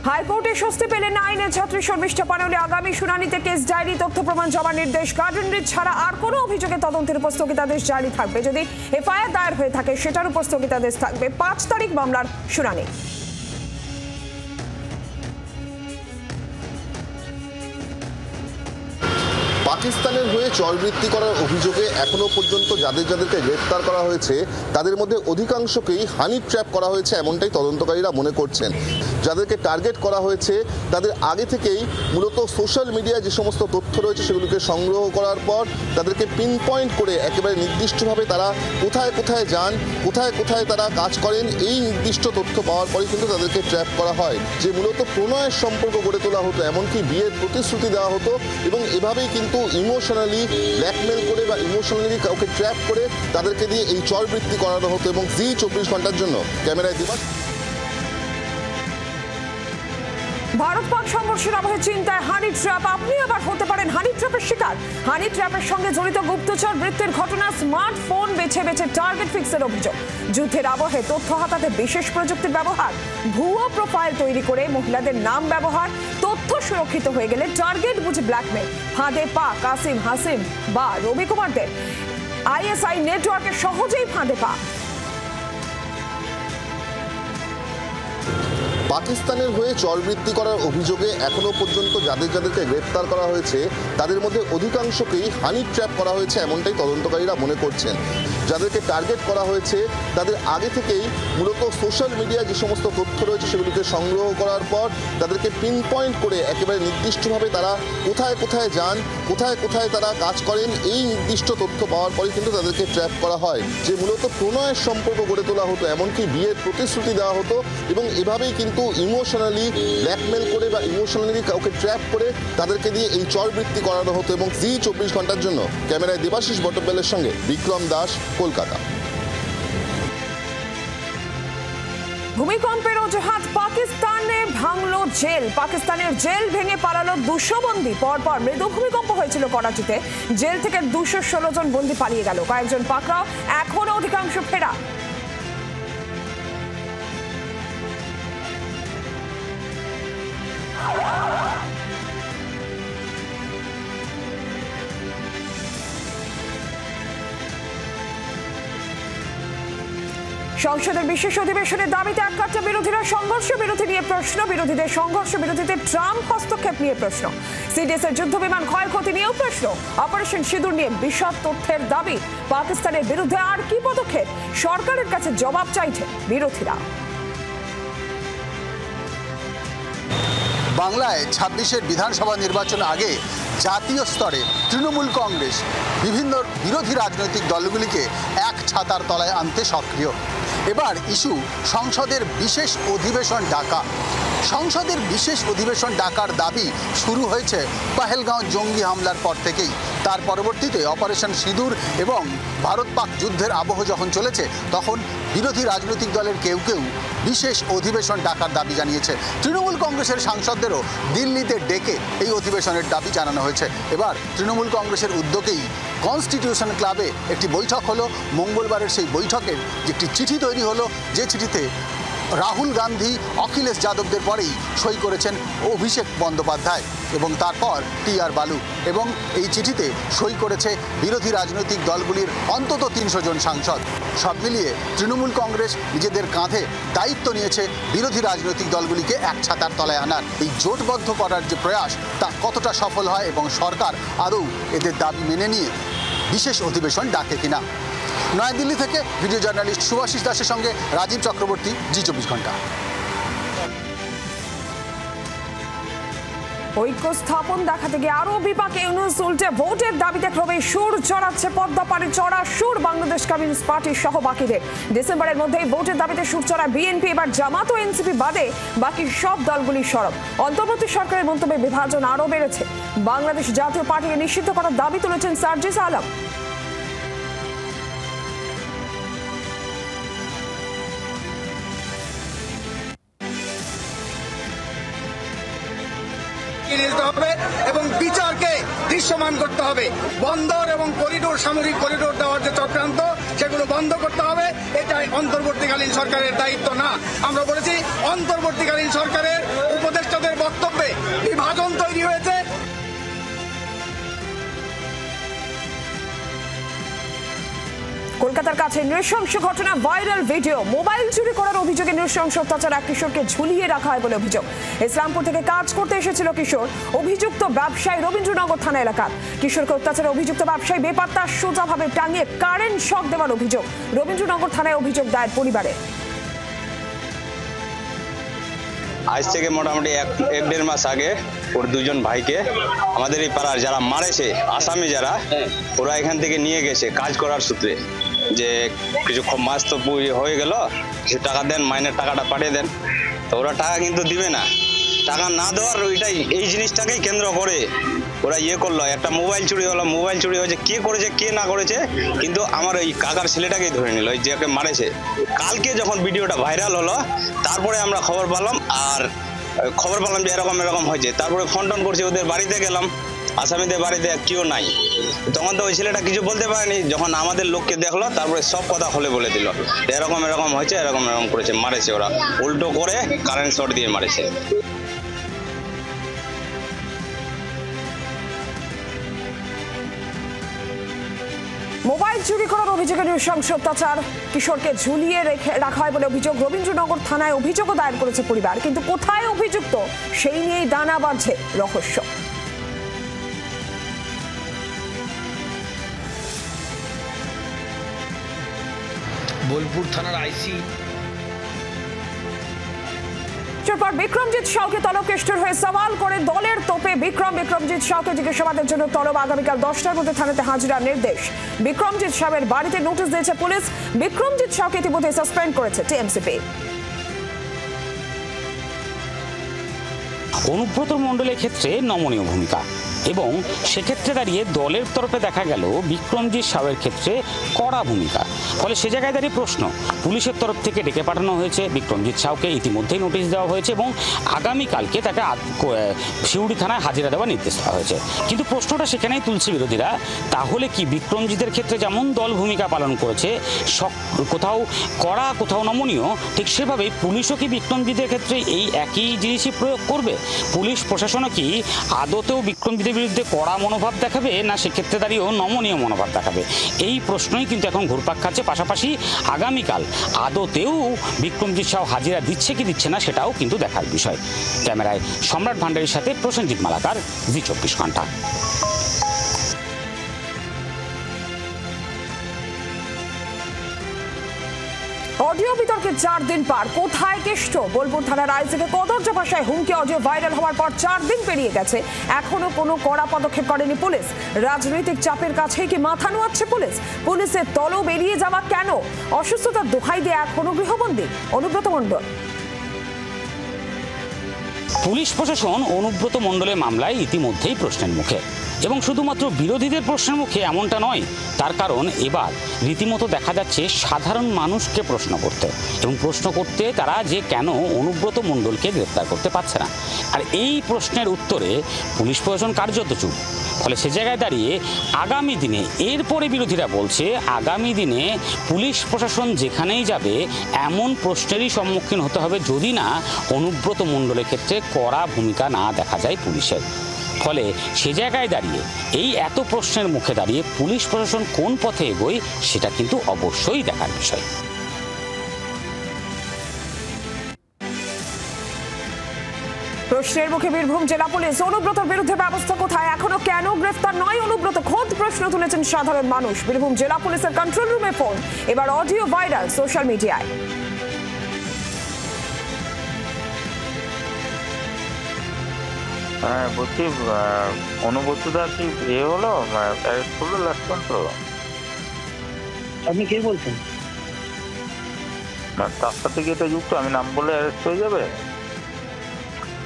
হাইকোর্টে স্বস্তি পেলেন আইনের ছাত্রী শর্মিষ্ঠা পানোলে। আগামী শুনানিতে কেস ডায়েরি, তথ্য প্রমাণ জমা নির্দেশ। গার্ডেন রিট ছাড়া আর কোনো অভিযোগে তদন্তের উপর স্থগিতাদেশ জারি থাকবে। যদি এফআইআর দায়ের হয়ে থাকে সেটার উপর স্থগিতাদেশ থাকবে। 5 তারিখ মামলার শুনানি। পাকিস্তানের হয়ে চরবৃত্তি করার অভিযোগে এখনো পর্যন্ত যাদেরকে গ্রেপ্তার করা হয়েছে তাদের মধ্যে অধিকাংশকেই হানি ট্র্যাপ করা হয়েছে, এমনটাই তদন্তকারীরা মনে করছেন। যাদেরকে টার্গেট করা হয়েছে তাদের আগে থেকেই মূলত সোশ্যাল মিডিয়ায় যে সমস্ত তথ্য রয়েছে সেগুলোকে সংগ্রহ করার পর তাদেরকে পিন পয়েন্ট করে একেবারে নির্দিষ্টভাবে তারা কোথায় কোথায় যান, কোথায় কোথায় তারা কাজ করেন, এই নির্দিষ্ট তথ্য পাওয়ার পরে কিন্তু তাদেরকে ট্র্যাপ করা হয়। যে মূলত প্রণয়ের সম্পর্ক গড়ে তোলা হতো, এমনকি বিয়ের প্রতিশ্রুতি দেওয়া হতো এবং এভাবেই কিন্তু ইমোশনালি ব্ল্যাকমেল করে বা ইমোশনালি কাউকে ট্র্যাপ করে তাদেরকে দিয়ে এই চরবৃত্তি করানো হতো। এবং জি 24 ঘন্টার জন্য ক্যামেরায় দিবাস। ভারত পাক সংঘর্ষের আবহে চিন্তায় হানি ট্র্যাপ। আপনি আবার হতে পারেন হানি ট্র্যাপের শিকার। হানি ট্র্যাপের সঙ্গে জড়িত গুপ্তচর বৃত্তের ঘটনা, স্মার্টফোন বেছে বেছে টার্গেট ফিক্সের অভিযোগ। যুদ্ধের আবহে তথ্য হাতাতে বিশেষ প্রযুক্তির ব্যবহার, ভুয়ো প্রোফাইল তৈরি করে মহিলাদের নাম ব্যবহার, তথ্য সুরক্ষিত হয়ে গেলে টার্গেট বুঝে ব্ল্যাকমেল। ফাঁদে পা কাসিম, হাসিম বা রবি কুমারদের আইএসআই নেটওয়ার্কের সহজেই ফাঁদে পা। পাকিস্তানের হয়ে চরবৃত্তি করার অভিযোগে এখনো পর্যন্ত যাদেরকে গ্রেপ্তার করা হয়েছে তাদের মধ্যে অধিকাংশকেই হানি ট্র্যাপ করা হয়েছে, এমনটাই তদন্তকারীরা মনে করছেন। যাদেরকে টার্গেট করা হয়েছে তাদের আগে থেকেই মূলত সোশ্যাল মিডিয়ায় যে সমস্ত তথ্য রয়েছে সেগুলোকে সংগ্রহ করার পর তাদেরকে পিন পয়েন্ট করে একেবারে নির্দিষ্টভাবে তারা কোথায় কোথায় যান, কোথায় কোথায় তারা কাজ করেন, এই নির্দিষ্ট তথ্য পাওয়ার পরে কিন্তু তাদেরকে ট্র্যাপ করা হয়। যে মূলত প্রণয়ের সম্পর্ক গড়ে তোলা হতো, এমনকি বিয়ের প্রতিশ্রুতি দেওয়া হতো এবং এভাবেই কিন্তু ইমোশনালি ব্ল্যাকমেল করে বা ইমোশনালি কাউকে ট্র্যাপ করে তাদেরকে দিয়ে এই চরবৃত্তি করানো হতো। এবং জি 24 ঘন্টার জন্য ক্যামেরায় দেবাশিস বটব্যালের সঙ্গে বিক্রম দাস, কলকাতা। ভূমিকম্পের অজুহাত, পাকিস্তানে ভাঙলো জেল। পাকিস্তানের জেল ভেঙে পালালো 200 বন্দী। পরপর মৃদু ভূমিকম্প হয়েছিল করাচিতে। জেল থেকে 216 জন বন্দী পালিয়ে গেল। কয়েকজন পাকড়াও, এখনো অধিকাংশ ফেরা। সংসদের বিশেষ অধিবেশনের দাবিতে এককাট্টা বিরোধীরা সংঘর্ষ বিরতি নিয়ে প্রশ্ন। বিরোধীদের সংঘর্ষ বিরতিতে ট্রাম্প হস্তক্ষেপ নিয়ে প্রশ্ন। সিডিএস এর যুদ্ধ বিমান ক্ষয়ক্ষতি নিয়েও প্রশ্ন। অপারেশন সিঁদুর নিয়ে বিশদ তথ্যের দাবি। পাকিস্তানের বিরুদ্ধে আর কি পদক্ষেপ, সরকারের কাছে জবাব চাইছে বিরোধীরা। বাংলায় 26-এর বিধানসভা নির্বাচন আগে জাতীয় স্তরে তৃণমূল কংগ্রেস বিভিন্ন বিরোধী রাজনৈতিক দলগুলিকে এক ছাতার তলায় আনতে সক্রিয়। এবার ইস্যু সংসদের বিশেষ অধিবেশন ডাকা। সংসদের বিশেষ অধিবেশন ডাকার দাবি শুরু হয়েছে পহেলগাঁও জঙ্গি হামলার পর থেকেই। তার পরবর্তীতে অপারেশন সিঁদুর এবং ভারত পাক যুদ্ধের আবহ যখন চলেছে তখন বিরোধী রাজনৈতিক দলের কেউ কেউ বিশেষ অধিবেশন ডাকার দাবি জানিয়েছে। তৃণমূল কংগ্রেসের সাংসদদেরও দিল্লিতে ডেকে এই অধিবেশনের দাবি জানানো হয়েছে। এবার তৃণমূল কংগ্রেসের উদ্যোগেই কনস্টিটিউশন ক্লাবে একটি বৈঠক হলো। মঙ্গলবারের সেই বৈঠকের একটি চিঠি তৈরি হলো, যে চিঠিতে রাহুল গান্ধী, অখিলেশ যাদবদের পরেই সই করেছেন অভিষেক বন্দ্যোপাধ্যায় এবং তারপর টি.আর. বালু। এবং এই চিঠিতে সই করেছে বিরোধী রাজনৈতিক দলগুলির অন্তত 300 জন সাংসদ। সব মিলিয়ে তৃণমূল কংগ্রেস নিজেদের কাঁধে দায়িত্ব নিয়েছে বিরোধী রাজনৈতিক দলগুলিকে এক ছাতার তলায় আনার। এই জোটবদ্ধ করার যে প্রয়াস তা কতটা সফল হয় এবং সরকার আদৌ এদের দাবি মেনে নিয়ে বিশেষ অধিবেশন ডাকে কিনা। নয়াদিল্লি থেকে ভিডিও জার্নালিস্ট সুভাষিস দাসের সঙ্গে রাজীব চক্রবর্তী, জি 24 ঘন্টা। ঐক্য স্থাপন দেখাতে গিয়ে আরো বিপাকে ইউনূস। উল্টে ভোটের দাবিতে ক্রমে সুর চড়াচ্ছে পদ্মা পাড়ে চড়া সুর বাংলাদেশ কমিউনিস্ট পার্টির সহ বাকিদের। ডিসেম্বরের মধ্যেই ভোটের দাবিতে সুর চড়ায় বিএনপি। এবার জামাত ও এনসিপি বাদে বাকি সব দলগুলি সরব। অন্তর্বর্তী সরকারের মন্তব্যে বিভাজন আরও বেড়েছে। বাংলাদেশ জাতীয় পার্টিকে নিষিদ্ধ করার দাবি তুলেছেন সার্জিস আলম। এবং বিচারকে দৃশ্যমান করতে হবে। বন্দর এবং করিডোর, সামরিক করিডোর দেওয়ার যে চক্রান্ত, সেগুলো বন্ধ করতে হবে। এটাই অন্তর্বর্তীকালীন সরকারের দায়িত্ব না। আমরা বলেছি অন্তর্বর্তীকালীন সরকারের উপদেশ বক্তব্যে বিভাজন তৈরি হয়েছে। কলকাতার কাছে নৃশংস ঘটনা, ভাইরাল ভিডিও। মোবাইল চুরি করার অভিযোগে নৃশংস অত্যাচার, এক কিশোরকে ঝুলিয়ে রাখা হয় বলে অভিযোগ। ইসলামপুর থেকে কাজ করতে এসেছিল কিশোর। অভিযুক্ত ব্যবসায়ী রবীন্দ্রনগর থানা এলাকার। কিশোরকে অত্যাচারে অভিযুক্ত ব্যবসায়ী বেপাত্তা সোজাভাবে টাঙিয়ে কারেন্ট শক দেওয়ার অভিযোগ। রবীন্দ্রনগর থানায় অভিযোগ দায়ের পরিবারে। আজ থেকে মোটামুটি এক দেড় মাস আগে ওর দুজন ভাইকে আমাদের এই পাড়ার যারা মারেছে আসামি যারা, ওরা এখান থেকে নিয়ে গেছে কাজ করার সূত্রে, যে কিছু মাস তো হয়ে গেল, কিছু টাকা দেন, মাইনের টাকাটা পাঠিয়ে দেন। তো ওরা টাকা কিন্তু দিবে না। টাকা না দেওয়ার ওইটাই, এই জিনিসটাকেই কেন্দ্র করে ওরা করলো। একটা মোবাইল চুরি হলো, মোবাইল চুরি হয়েছে, কে করেছে কে না করেছে, কিন্তু আমার ওই কাকার ছেলেটাকেই ধরে নিল, ওই যাকে মারেছে। কালকে যখন ভিডিওটা ভাইরাল হলো, তারপরে আমরা খবর পেলাম যে এরকম এরকম হয়েছে। তারপরে ফোন টোন করছি, ওদের বাড়িতে গেলাম, আসামিদের বাড়িতে কেউ নাই। তখন তো ওই ছেলেটা কিছু বলতে পারেনি। যখন আমাদের লোককে দেখলো, তারপরে সব কথা খুলে বলে দিল, এরকম এরকম হয়েছে, এরকম এরকম করেছে, মারেছে। ওরা উল্টো করে কারেন্ট শট দিয়ে মারেছে। মোবাইল চুরি করার অভিযোগে নৃশংস অত্যাচার, কিশোরকে ঝুলিয়ে রাখা হয় বলে অভিযোগ। রবীন্দ্রনগর থানায় অভিযোগও দায়ের করেছে পরিবার, কিন্তু কোথায় অভিযুক্ত সেই নিয়েই দানা বাঁধছে রহস্য। বোলপুর থানার আইসি পর বিক্রমজিৎ শাহকে তলব, কেষ্টর হয়ে সওয়াল করে দলের তোপে বিক্রমজিৎ শাহকে জিজ্ঞাসাবাদের জন্য তলব। আগামীকাল 10টার মধ্যে থানাতে হাজিরার নির্দেশ। বিক্রমজিৎ শাহের বাড়িতে নোটিশ দিয়েছে পুলিশ। বিক্রমজিৎ শাহকে ইতিমধ্যে সাসপেন্ড করেছে টিএমসিপি। অনুব্রত মণ্ডলের ক্ষেত্রে নমনীয় ভূমিকা, এবং সেক্ষেত্রে দাঁড়িয়ে দলের তরফে দেখা গেল বিক্রমজিৎ সাহের ক্ষেত্রে কড়া ভূমিকা। ফলে সে জায়গায় দাঁড়িয়ে প্রশ্ন, পুলিশের তরফ থেকে ডেকে পাঠানো হয়েছে বিক্রমজিৎ সাউকে, ইতিমধ্যেই নোটিশ দেওয়া হয়েছে এবং আগামীকালকে তাকে শিউড়ি থানায় হাজিরা দেওয়ার নির্দেশ দেওয়া হয়েছে। কিন্তু প্রশ্নটা সেখানেই তুলছে বিরোধীরা, তাহলে কি বিক্রমজিতের ক্ষেত্রে যেমন দল ভূমিকা পালন করেছে, কোথাও কড়া কোথাও নমনীয়, ঠিক সেভাবেই পুলিশও কি বিক্রমজিতের ক্ষেত্রে এই একই জিনিসই প্রয়োগ করবে? পুলিশ প্রশাসনও কি আদতেও বিক্রমজিতের বিরুদ্ধে কড়া মনোভাব দেখাবে, না সেক্ষেত্রে দাঁড়িয়েও নমনীয় মনোভাব দেখাবে? এই প্রশ্নই কিন্তু এখন ঘুরপাক খাচ্ছে। পাশাপাশি আগামীকাল আদতেও বিক্রমজিৎ সাউ হাজিরা দিচ্ছে কি দিচ্ছে না, সেটাও কিন্তু দেখার বিষয়। ক্যামেরায় সম্রাট ভান্ডারীর সাথে প্রসেনজিৎ মালাকার, জি 24 ঘন্টা। অডিও বিতর্কে 4 দিন পার, কোথায় কেষ্ট? বোলপুর থানার আইসিকে কদর্য ভাষায় হুমকি অডিও ভাইরাল হওয়ার পর 4 দিন পেরিয়ে গেছে, এখনো কোনো কড়া পদক্ষেপ করেনি পুলিশ। রাজনৈতিক চাপের কাছেই কি মাথা নোয়াচ্ছে পুলিশ? পুলিশের তলব এড়িয়ে যাওয়া কেন? অসুস্থতার দোহাই দিয়ে এখনো গৃহবন্দী অনুব্রত মণ্ডল। পুলিশ প্রশাসন অনুব্রত মণ্ডলের মামলায় ইতিমধ্যেই প্রশ্নের মুখে, এবং শুধুমাত্র বিরোধীদের প্রশ্নের মুখে এমনটা নয়। তার কারণ এবার রীতিমতো দেখা যাচ্ছে সাধারণ মানুষকে প্রশ্ন করতে, এবং প্রশ্ন করতে তারা যে কেন অনুব্রত মণ্ডলকে গ্রেপ্তার করতে পারছে না। আর এই প্রশ্নের উত্তরে পুলিশ প্রশাসন কার্যত চুপ। ফলে সে জায়গায় দাঁড়িয়ে আগামী দিনে, এরপরে বিরোধীরা বলছে আগামী দিনে পুলিশ প্রশাসন যেখানেই যাবে এমন প্রশ্নেরই সম্মুখীন হতে হবে, যদি না অনুব্রত মণ্ডলের ক্ষেত্রে কড়া ভূমিকা না দেখা যায় পুলিশের। ফলে সে জায়গায় দাঁড়িয়ে এই এত প্রশ্নের মুখে দাঁড়িয়ে পুলিশ প্রশাসন কোন পথে এগোয়, সেটা কিন্তু অবশ্যই দেখার বিষয়। প্রশ্নের মুখে বীরভূম জেলা পুলিশ। অনুব্রতর বিরুদ্ধে ব্যবস্থা কোথায়? এখনো কেন গ্রেফতার নয় অনুব্রত? খোদ প্রশ্ন তুলেছেন সাধারণ মানুষ। বীরভূম জেলা পুলিশের কন্ট্রোল রুমে ফোন, এবার অডিও ভাইরাল সোশ্যাল মিডিয়ায়। হ্যাঁ বলছি, অনুব্রতদা কি হলো, অ্যারেস্ট করলো লাস্ট পর্যন্ত? আপনি কে বলছেন? তার সাথে কি এটা যুক্ত? আমি নাম বলে অ্যারেস্ট হয়ে যাবে?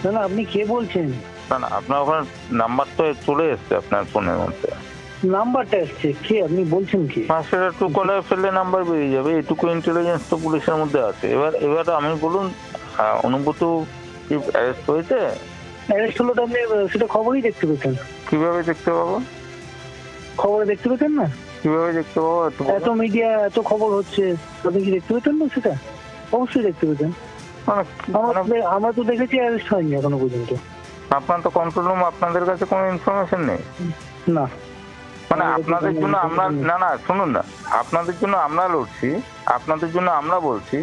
না না, আপনি কে বলছেন? না না, আপনার ওখানে নাম্বার তো চলে এসছে আপনার ফোনের মধ্যে। নাম্বারটা এসছে, কে আপনি বলছেন কি? হ্যাঁ, সেটা একটু কলায় ফেললে নাম্বার বেরিয়ে যাবে, এটুকু ইন্টেলিজেন্স তো পুলিশের মধ্যে আছে। এবার আমি বলুন, অনুব্রত কি অ্যারেস্ট হয়েছে? অ্যারেস্ট হলো তো আপনি সেটা খবরই দেখতে পেতেন। কিভাবে দেখতে পাবো? খবরে দেখতে পেতেন না? কিভাবে দেখতে পাবো? এত মিডিয়া, এত খবর হচ্ছে, আপনি কি দেখতে পেতেন না? সেটা অবশ্যই দেখতে পেতেন। আমরা তো দেখেছি অ্যারেস্ট হয়নি এখনো পর্যন্ত। আপনার তো কন্ট্রোল রুম, আপনাদের কাছে কোনো ইনফরমেশন নেই? না, মানে আপনাদের জন্য আমরা না শুনুন না, আপনাদের জন্য আমরা লড়ছি, আপনাদের জন্য আমরা বলছি,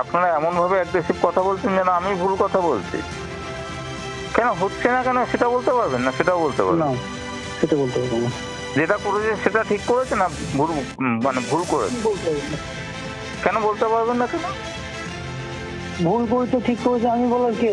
আপনারা এমন ভাবে অ্যাগ্রেসিভ কথা বলছেন যেন আমি ভুল কথা বলছি। কেন হচ্ছে না কেন সেটা বলতে পারবেন না? সেটাও বলতে পারবেন না, সেটা বলতে পারবো না। যেটা করেছে সেটা ঠিক করেছে না ভুল, মানে ভুল করেছে? কেন বলতে পারবেন না? কেন ভুল করেছে ঠিক করেছে আমি বলার কে?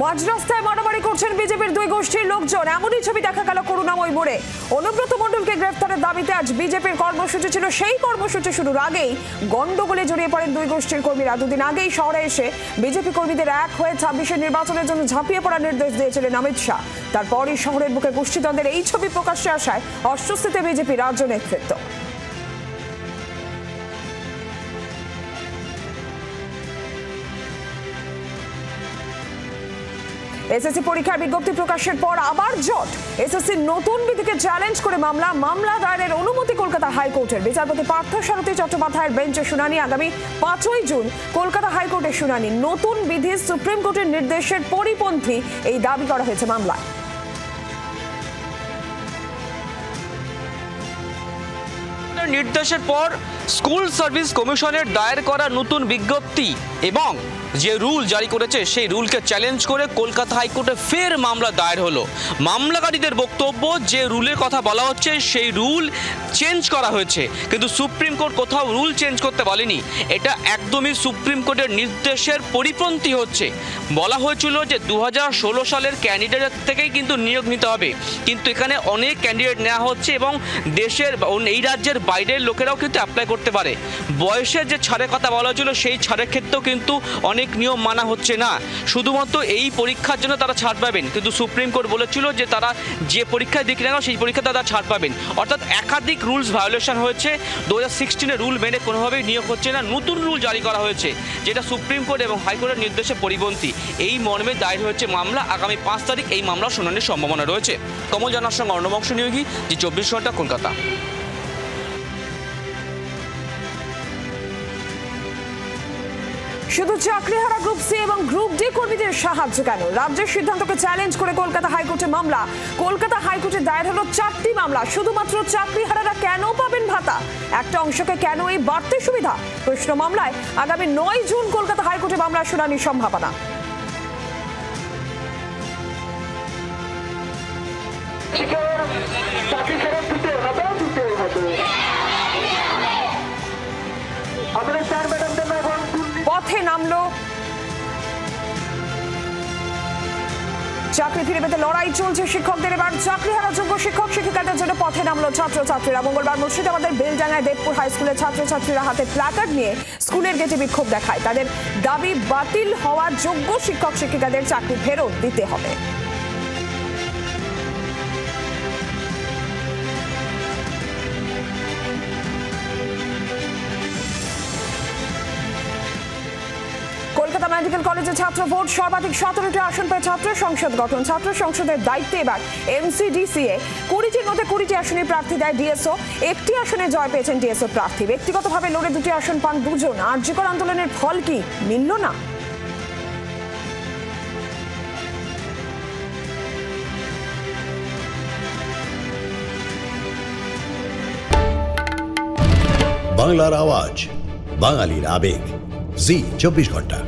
মাঝ রাস্তায় মারামারি করছেন বিজেপির দুই গোষ্ঠীর লোকজন, এমনই ছবি দেখা গেল করুণাময় মোড়ে। অনুব্রত মণ্ডলকে গ্রেফতারের দাবিতে আজ বিজেপির কর্মসূচি ছিল। সেই কর্মসূচি শুরুর আগেই গন্ডগোলে জড়িয়ে পড়েন দুই গোষ্ঠীর কর্মীরা। দুদিন আগেই শহরে এসে বিজেপি কর্মীদের এক হয়ে 26-এর নির্বাচনের জন্য ঝাঁপিয়ে পড়ার নির্দেশ দিয়েছিলেন অমিত শাহ। তারপরই শহরের বুকে গোষ্ঠীদ্বন্দ্বের এই ছবি প্রকাশ্যে আসায় অস্বস্তিতে বিজেপি রাজ্য নেতৃত্ব। এসএসসি পরীক্ষার বিজ্ঞপ্তি প্রকাশের পর আবার জট। এসএসসির নতুন বিধিকে চ্যালেঞ্জ করে মামলা দায়েরের অনুমতি কলকাতা হাইকোর্টের। বিচারপতি পার্থসারথী চট্টোপাধ্যায়ের বেঞ্চে শুনানি আগামী 5ই জুন। কলকাতা হাইকোর্টের শুনানি। নতুন বিধি সুপ্রিম কোর্টের নির্দেশের পরিপন্থী এই দাবি করা হয়েছে মামলায়। নির্দেশের পর স্কুল সার্ভিস কমিশনের দায়ের করা নতুন বিজ্ঞপ্তি এবং যে রুল জারি করেছে সেই রুলকে চ্যালেঞ্জ করে কলকাতা হাইকোর্টে ফের মামলা দায়ের হলো। মামলাকারীদের বক্তব্য যে রুলের কথা বলা হচ্ছে সেই রুল চেঞ্জ করা হয়েছে, কিন্তু সুপ্রিম কোর্ট কোথাও রুল চেঞ্জ করতে বলেনি। এটা একদমই সুপ্রিম কোর্টের নির্দেশের পরিপন্থী হচ্ছে। বলা হয়েছিল যে 2016 সালের ক্যান্ডিডেট থেকেই কিন্তু নিয়োগ নিতে হবে, কিন্তু এখানে অনেক ক্যান্ডিডেট নেওয়া হচ্ছে এবং দেশের এই রাজ্যের বাইরের লোকেরাও কিন্তু অ্যাপ্লাই করতে পারে। বয়সের যে ছাড়ের কথা বলা হয়েছিল সেই ছাড়ের ক্ষেত্রেও কিন্তু অনেক নিয়ম মানা হচ্ছে না। শুধুমাত্র এই পরীক্ষার জন্য তারা ছাড় পাবেন, কিন্তু সুপ্রিম কোর্ট বলেছিল যে তারা যে পরীক্ষায় দিক না সেই পরীক্ষাতে তারা ছাড় পাবেন। অর্থাৎ একাধিক রুলস ভায়োলেশন হয়েছে। 2016 রুল মেনে কোনোভাবেই নিয়োগ হচ্ছে না। নতুন রুল জারি করা হয়েছে যেটা সুপ্রিম কোর্ট এবং হাইকোর্টের নির্দেশে পরিপন্থী। এই মর্মে দায়ের হয়েছে মামলা। আগামী 5 তারিখ এই মামলার শুনানির সম্ভাবনা রয়েছে। কমল জানার সঙ্গে অর্ণবংশ নিয়োগী, জি 24 ঘন্টা, কলকাতা। শুধু চাকরিহারা গ্রুপ সি এবং গ্রুপ ডি কর্মীদের সাহায্য কেন? রাজ্যের সিদ্ধান্তকে চ্যালেঞ্জ করে কলকাতা হাইকোর্টে মামলা। কলকাতা হাইকোর্টে দায়ের হলো 4টি মামলা। শুধুমাত্র চাকরিহারারা কেন পাবেন ভাতা? একটা অংশকে কেন এই বাড়তি সুবিধা? প্রশ্ন মামলায়। আগামী 9 জুন কলকাতা হাইকোর্টে মামলার শুনানির সম্ভাবনা। পথে নামলো চাকরি ফিরে পেতে লড়াই চলছে শিক্ষকদের। এবার চাকরিহারা যোগ্য শিক্ষক শিক্ষিকাদের জন্য পথে নামলো ছাত্রছাত্রীরা। মঙ্গলবার মুর্শিদাবাদের বেলডাঙ্গায় দেবপুর হাই স্কুলের ছাত্রছাত্রীরা হাতে প্ল্যাকার্ড নিয়ে স্কুলের গেটে বিক্ষোভ দেখায়। তাদের দাবি বাতিল হওয়া যোগ্য শিক্ষক শিক্ষিকাদের চাকরি ফেরত দিতে হবে। কলকাতা মেডিকেল কলেজে ছাত্র ভোট। সর্বাধিক 17টি আসন পেয়ে ছাত্র সংসদ গঠন। ছাত্র সংসদের দায়িত্বে এবার এমসিডিসিএ। 20টির মধ্যে 20টি আসনে প্রার্থী দেয় ডিএসও। 1টি আসনে জয় পেয়েছেন ডিএসও প্রার্থী। ব্যক্তিগতভাবে লড়ে 2টি আসন পান 2 জন। আরজিকর আন্দোলনের ফল কি মিলল না? বাংলার আওয়াজ, বাঙালির আবেগ, জি 24 ঘন্টা।